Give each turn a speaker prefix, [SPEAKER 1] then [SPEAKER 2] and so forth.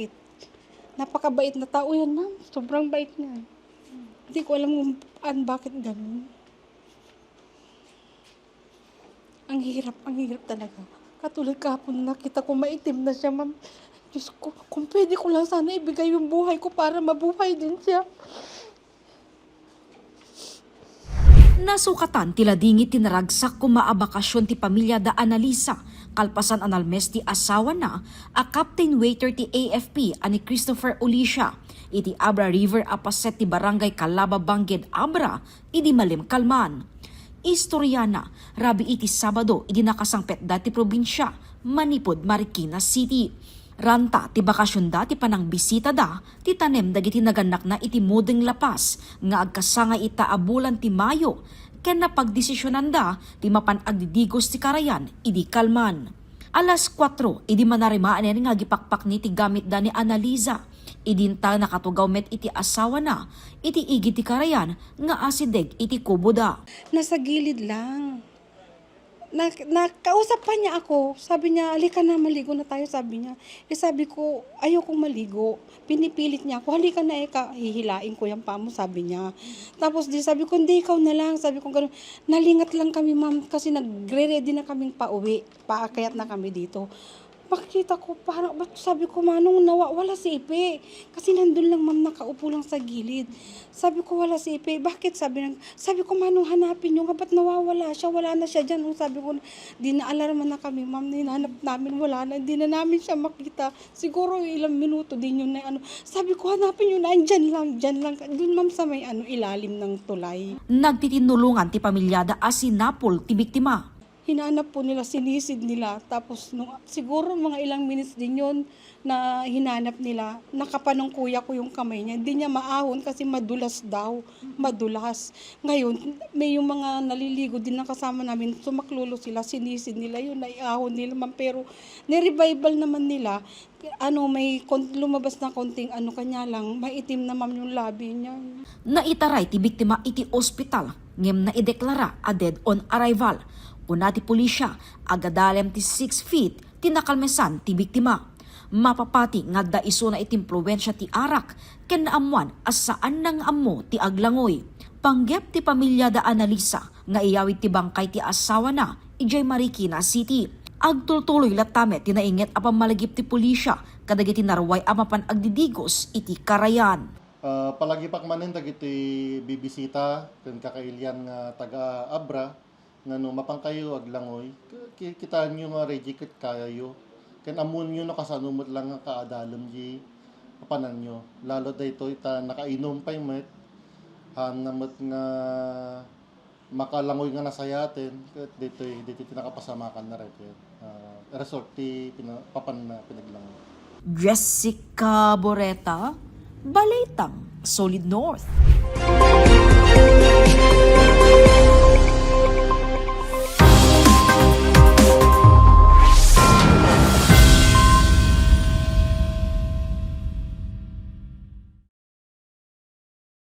[SPEAKER 1] bakit. Napakabait na tao yan, ma'am. Sobrang bait niya. Hindi ko alam kung bakit ganun. Ang hirap talaga. Katulad kahapon nakita ko maitim na siya, ma'am. Diyos ko, kung pwede ko lang sana ibigay yung buhay ko para mabuhay din siya.
[SPEAKER 2] Nasukatan tila dingit tinaragsak kumaabakasyon ti pamilya da Analisa, kalpasan analmes ti asawa na, a captain waiter ti AFP ani Christopher Ulisha, iti Abra River apaset ti barangay Calaba Bangged Abra, idi Malim Kalman. Istoryana, rabi iti Sabado, idi nakasangpet dati probinsya, Manipod, Marikina City. Ranta ti bakasyon da ti panang bisita da ti tanem dagiti naganak na iti mudeng lapas nga agkasanga ita abulan ti Mayo ken napagdesisyonan da ti mapan agdidigos ti karayan idi Kalman. Alas 4 idi manarimaan nga gipakpak ni ti gamit da ni Analiza. Idinta nakatugaw met iti asawa na iti igi ti karayan nga asideg iti kubo da.
[SPEAKER 1] Nasa gilid lang. Nakausap pa niya ako. Sabi niya, halika na, maligo na tayo, sabi niya. Sabi ko, ayokong maligo. Pinipilit niya ako, halika na, hihilain ko yung paa mo, sabi niya. Tapos sabi ko, hindi, ikaw na lang. Sabi ko, gano'n, nalingat lang kami, ma'am, kasi nagre-ready na kaming pauwi. Paakayat na kami dito. Makikita ko, parang, sabi ko, Manong, wala si Ipe. Kasi nandun lang, ma'am, nakaupo lang sa gilid. Sabi ko, wala si Ipe. Bakit? Sabi ko, Manong, hanapin nyo nga, ba't nawawala siya? Wala na siya dyan. Sabi ko, di na alarma na kami, ma'am, hinanap namin, wala na. Di na namin siya makita. Siguro ilang minuto din yun na, Sabi ko, hanapin nyo na, dyan lang. Dun, ma'am, sa may, ilalim ng tulay.
[SPEAKER 2] Nagtitinulungan ti pamilyada asinapol ti biktima.
[SPEAKER 1] Hinanap po nila, sinisid nila. Tapos siguro mga ilang minutes din yun na hinanap nila. Nakapanong kuya ko yung kamay niya. Hindi niya maahon kasi madulas daw. Madulas. Ngayon, may yung mga naliligo din na kasama namin. Sumaklulo sila, sinisid nila yun. Naiahon nila. Pero nirevival naman nila. May lumabas na konting kanya lang. Maitim na ma'am yung labi niya.
[SPEAKER 2] Naitaray ti biktima iti ospital. Ngem na ideklara a dead on arrival. Una ti pulisya, agadalem ti 6 feet, tinakalmesan ti biktima. Mapapati nga da iso na itimpluwensya ti arak, ken naamuan as saan nang ammo ti aglangoy. Panggep ti pamilya da Analisa, nga iyawid ti bangkay ti asawa na, ijay Marikina City. Agtultuloy latamet tinainget a pamalagip ti pulisya, kadagiti narway a mapan agdidigos iti karayan.
[SPEAKER 3] Palagi pakmanin dagiti bibisita, ken kakailyan nga taga Abra, nga no mapang kayo aglangoy kita nyo nga ready ket kayo ken amon nyo no kasanumot lang nga kaadalam di papanan nyo lalo dayto ita nakainom pa met namet nga makalangoy nga nasayaten ket dito nakapasamakan na ret resort ti papan na pinaglangoy.
[SPEAKER 2] Jessica Boreta, Balitang Solid North.